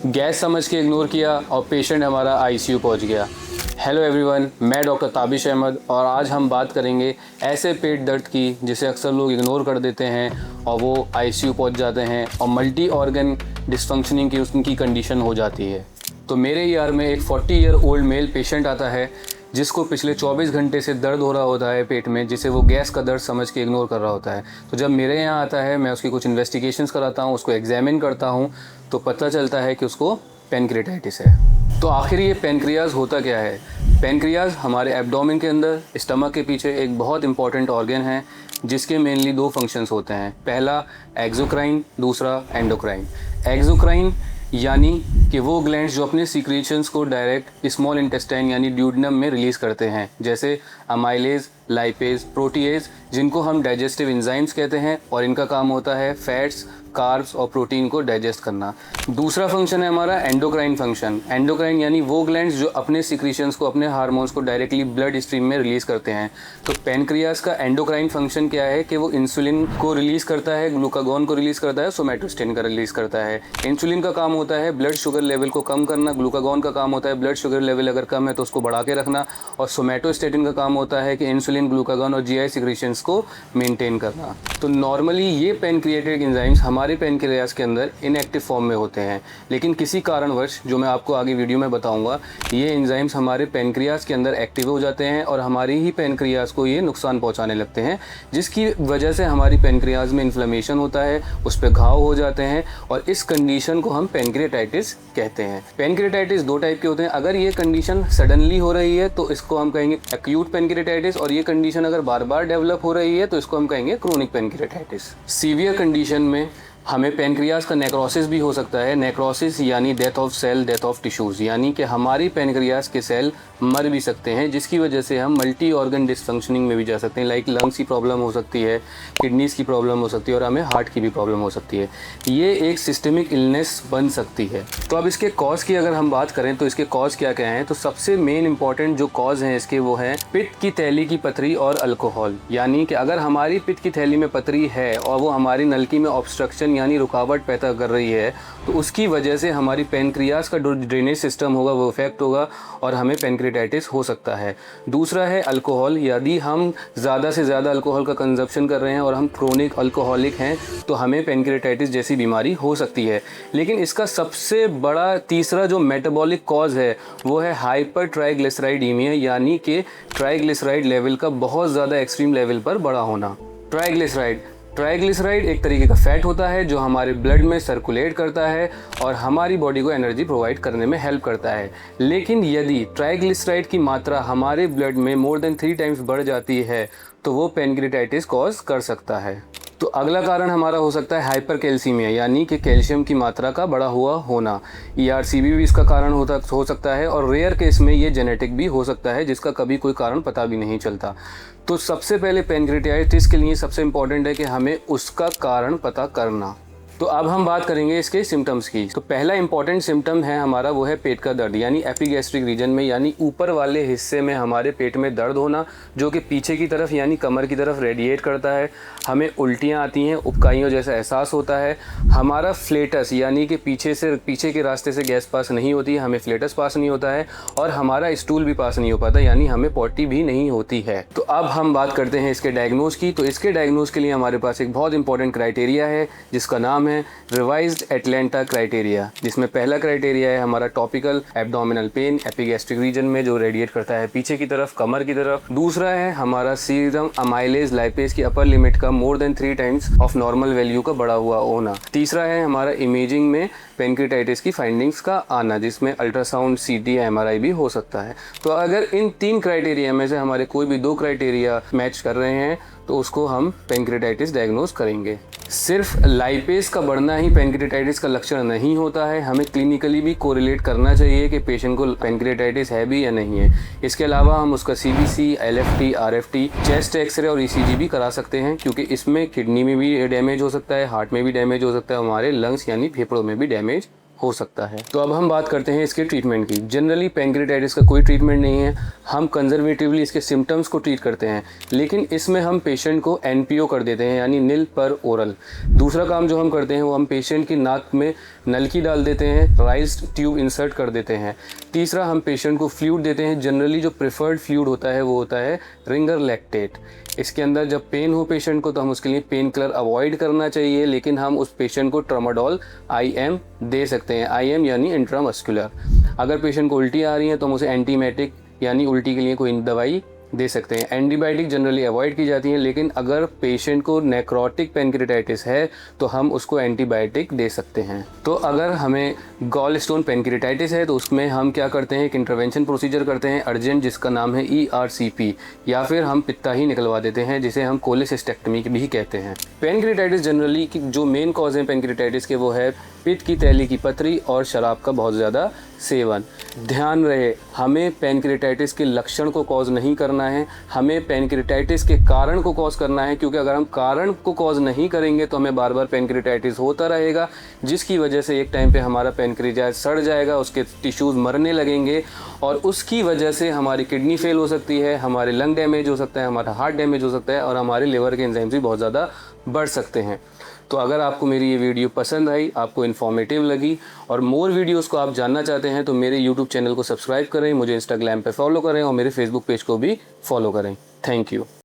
Gas समझ के ignore किया और पेशेंट हमारा आईसीयू पहुंच गया। हेलो एवरीवन, मैं डॉक्टर ताबिश अहमद और आज हम बात करेंगे ऐसे पेट दर्द की जिसे अक्सर लोग इग्नोर कर देते हैं और वो आईसीयू पहुंच जाते हैं और मल्टी ऑर्गन डिसफंक्शनिंग की उनकी कंडीशन हो जाती है। तो मेरे ईआर में एक 40 ईयर ओल्ड मेल पेशेंट आता है जिसको पिछले 24 घंटे से दर्द हो रहा होता है पेट में, जिसे वो गैस का दर्द समझ के इग्नोर कर रहा होता है। तो जब मेरे यहाँ आता है मैं उसकी कुछ इन्वेस्टिगेशंस कराता हूँ, उसको एग्जामिन करता हूँ, तो पता चलता है कि उसको पैनक्रियाटाइटिस है। तो आखिर ये पैनक्रियाज होता क्या है? पैनक्रियाज हमारे एब्डोमेन के अंदर स्टमक के पीछे एक बहुत इंपॉर्टेंट ऑर्गन है जिसके मेनली दो फंक्शंस होते हैं। पहला एक्सोक्राइन, दूसरा एंडोक्राइन। एक्सोक्राइन यानी कि वो ग्लैंड्स जो अपने सीक्रेशंस को डायरेक्ट स्मॉल इंटेस्टाइन यानी ड्यूडेनम में रिलीज़ करते हैं, जैसे अमाइलेज, लाइपेज, प्रोटीएज, जिनको हम डाइजेस्टिव एंजाइम्स कहते हैं, और इनका काम होता है फैट्स, कार्ब्स और प्रोटीन को डाइजेस्ट करना। दूसरा फंक्शन है हमारा एंडोक्राइन फंक्शन। एंडोक्राइन यानी वो ग्लैंड्स जो अपने सीक्रेशंस को, अपने हार्मोन्स को डायरेक्टली ब्लड स्ट्रीम में रिलीज़ करते हैं। तो पैनक्रियाज का एंडोक्राइन फंक्शन क्या है कि वो इंसुलिन को रिलीज़ करता है, ग्लूकागॉन को रिलीज़ करता है, सोमैटोस्टेटिन का रिलीज़ करता है। इंसुलिन का काम होता है ब्लड शुगर लेवल को कम करना, ग्लूकागॉन का काम होता है ब्लड शुगर लेवल अगर कम है तो उसको बढ़ा के रखना, और सोमैटोस्टेटिन का काम होता है कि इंसुलिन, ग्लूकागॉन और जीआई सीक्रेशंस को मेंटेन करना। तो नॉर्मली ये पैनक्रियाटिक एंजाइम्स हमारे पैनक्रियाज के अंदर इनएक्टिव फॉर्म में होते हैं, लेकिन किसी कारणवश, जो मैं आपको आगे वीडियो में बताऊंगा, ये एंजाइम्स हमारे पैनक्रियाज के अंदर एक्टिव हो जाते हैं और हमारी ही पैनक्रियाज को ये नुकसान पहुंचाने लगते हैं, जिसकी वजह से हमारी पैनक्रियाज में इन्फ्लेमेशन होता है, उस पर घाव हो जाते हैं और इस कंडीशन को हम पैनक्रियाटाइटिस कहते हैं। पैनक्रियाटाइटिस दो टाइप के होते हैं। अगर ये कंडीशन सडनली हो रही है तो इसको हम कहेंगे एक्यूट पैनक्रियाटाइटिस, और ये कंडीशन अगर बार बार डेवलप हो रही है तो इसको हम कहेंगे क्रोनिक पैनक्रियाटाइटिस। सीवियर कंडीशन में हमें पैनक्रियाज का नेक्रोसिस भी हो सकता है। नेक्रोसिस यानी death of cell, death of tissues, यानी कि हमारी पैनक्रियाज के सेल मर भी सकते हैं, जिसकी वजह से हम मल्टी ऑर्गन डिसफंक्शनिंग में भी जा सकते हैं। लाइक लंग्स की प्रॉब्लम हो सकती है, किडनीज़ की प्रॉब्लम हो सकती है और हमें हार्ट की भी प्रॉब्लम हो सकती है। ये एक सिस्टमिक इलनेस बन सकती है। तो अब इसके कॉज की अगर हम बात करें तो इसके कॉज क्या क्या हैं? तो सबसे मेन इंपॉर्टेंट जो कॉज हैं इसके वो हैं पित्त की थैली की पथरी और अल्कोहल। यानी कि अगर हमारी पित्त की थैली में पथरी है और वो हमारी नलकी में ऑब्स्ट्रक्शन यानी रुकावट पैदा कर रही है, तो उसकी वजह से हमारी पैनक्रियाज का जो ड्रेनेज सिस्टम होगा वो इफेक्ट होगा और हमें पैनक्रियाटाइटिस हो सकता है। दूसरा है अल्कोहल। यदि हम ज़्यादा से ज़्यादा अल्कोहल का कंजप्शन कर रहे हैं और हम क्रोनिक अल्कोहलिक हैं तो हमें पैनक्रियाटाइटिस जैसी बीमारी हो सकती है। लेकिन इसका सबसे बड़ा तीसरा जो मेटाबॉलिक कॉज है वो है हाइपर ट्राइग्लिसराइडीमिया, यानी कि ट्राइग्लिसराइड लेवल का बहुत ज़्यादा एक्सट्रीम लेवल पर बड़ा होना। ट्राइग्लिसराइड एक तरीके का फैट होता है जो हमारे ब्लड में सर्कुलेट करता है और हमारी बॉडी को एनर्जी प्रोवाइड करने में हेल्प करता है। लेकिन यदि ट्राइग्लिसराइड की मात्रा हमारे ब्लड में मोर देन 3 टाइम्स बढ़ जाती है तो वो पैनक्रियाटाइटिस कॉज कर सकता है। तो अगला कारण हमारा हो सकता है हाइपरकैल्सीमिया, यानी कि कैल्शियम की मात्रा का बढ़ा हुआ होना। ईआरसीबी भी इसका कारण हो सकता है और रेयर केस में ये जेनेटिक भी हो सकता है जिसका कभी कोई कारण पता भी नहीं चलता। तो सबसे पहले पैनक्रियाटाइटिस के लिए सबसे इम्पॉर्टेंट है कि हमें उसका कारण पता करना। तो अब हम बात करेंगे इसके सिम्टम्स की। तो पहला इंपॉर्टेंट सिम्टम है हमारा वो है पेट का दर्द, यानी एपिगैस्ट्रिक रीजन में, यानी ऊपर वाले हिस्से में हमारे पेट में दर्द होना जो कि पीछे की तरफ यानी कमर की तरफ रेडिएट करता है। हमें उल्टियाँ आती हैं, उबकाइयों जैसा एहसास होता है। हमारा फ्लेटस यानी कि पीछे के रास्ते से गैस पास नहीं होती है, हमें फ्लेटस पास नहीं होता है, और हमारा स्टूल भी पास नहीं हो पाता, यानी हमें पॉटी भी नहीं होती है। तो अब हम बात करते हैं इसके डायग्नोज की। तो इसके डायग्नोज के लिए हमारे पास एक बहुत इंपॉर्टेंट क्राइटेरिया है जिसका नाम है रिवाइज्ड एटलांटा क्राइटेरिया, जिसमें पहला क्राइटेरिया है हमारा topical abdominal pain epigastric region में जो रेडिएट करता है पीछे की तरफ, कमर की तरफ। दूसरा है हमारा सीरम अमाइलेज लाइपेज की अपर लिमिट का more than 3 times of normal value का बढ़ा हुआ होना। तीसरा है हमारा इमेजिंग में पैनक्रियाटाइटिस की फाइंडिंग्स का आना, जिसमें अल्ट्रासाउंड, सीटी, एमआरआई भी हो सकता है। तो अगर इन 3 क्राइटेरिया में से हमारे कोई भी 2 क्राइटेरिया मैच कर रहे हैं तो उसको हम पैनक्रियाटाइटिस डायग्नोज करेंगे। सिर्फ लाइपेज का बढ़ना ही पैनक्रियाटाइटिस का लक्षण नहीं होता है, हमें क्लिनिकली भी कोरिलेट करना चाहिए कि पेशेंट को पैनक्रियाटाइटिस है भी या नहीं है। इसके अलावा हम उसका CBC, LFT, RFT, chest x ray और ईसीजी भी करा सकते हैं, क्योंकि इसमें किडनी में भी डैमेज हो सकता है, हार्ट में भी डैमेज हो सकता है, हमारे लंग्स यानी फेफड़ों में भी डैमेज हो सकता है। तो अब हम बात करते हैं इसके ट्रीटमेंट की। जनरली पैंक्रेटाइटिस का कोई ट्रीटमेंट नहीं है, हम कंजर्वेटिवली इसके सिम्टम्स को ट्रीट करते हैं, लेकिन इसमें हम पेशेंट को NPO कर देते हैं, यानी निल पर ओरल। दूसरा काम जो हम करते हैं वो हम पेशेंट की नाक में नलकी डाल देते हैं, राइज्ड ट्यूब इंसर्ट कर देते हैं। तीसरा, हम पेशेंट को फ्लूइड देते हैं। जनरली जो प्रेफर्ड फ्लूइड होता है वो होता है रिंगर लैक्टेट। इसके अंदर जब पेन हो पेशेंट को तो हम उसके लिए पेन किलर अवॉइड करना चाहिए, लेकिन हम उस पेशेंट को ट्रामाडोल IM दे सकते हैं। IM यानी इंट्रामस्कुलर। अगर पेशेंट को उल्टी आ रही है तो हम उसे एंटीमेटिक यानी उल्टी के लिए कोई दवाई दे सकते हैं। एंटीबायोटिक जनरली अवॉइड की जाती है, लेकिन अगर पेशेंट को नेक्रोटिक पैंक्रेटाइटिस है तो हम उसको एंटीबायोटिक दे सकते हैं। तो अगर हमें गॉल स्टोन पैंक्रेटाइटिस है तो उसमें हम क्या करते हैं, एक इंटरवेंशन प्रोसीजर करते हैं अर्जेंट, जिसका नाम है ERCP, या फिर हम पित्ता ही निकलवा देते हैं, जिसे हम कोलेसिस्टेक्टमी भी कहते हैं। पैंक्रेटाइटिस जनरली की जो मेन कॉज है पैंक्रेटाइटिस के वो है पित्त की तैली की पथरी और शराब का बहुत ज़्यादा सेवन। ध्यान रहे, हमें पैंक्रेटाइटिस के लक्षण को कॉज नहीं करना है, हमें पैंक्रेटाइटिस के कारण को कॉज करना है, क्योंकि अगर हम कारण को कॉज नहीं करेंगे तो हमें बार बार पैंक्रेटाइटिस होता रहेगा, जिसकी वजह से एक टाइम पे हमारा पैंक्रियास सड़ जाएगा, उसके टिश्यूज़ मरने लगेंगे और उसकी वजह से हमारी किडनी फेल हो सकती है, हमारे लंग डैमेज हो सकता है, हमारा हार्ट डैमेज हो सकता है और हमारे लिवर के एंजाइम्स भी बहुत ज़्यादा बढ़ सकते हैं। तो अगर आपको मेरी ये वीडियो पसंद आई, आपको इन्फॉर्मेटिव लगी और मोर वीडियोस को आप जानना चाहते हैं तो मेरे यूट्यूब चैनल को सब्सक्राइब करें, मुझे इंस्टाग्राम पे फॉलो करें और मेरे फेसबुक पेज को भी फॉलो करें। Thank you.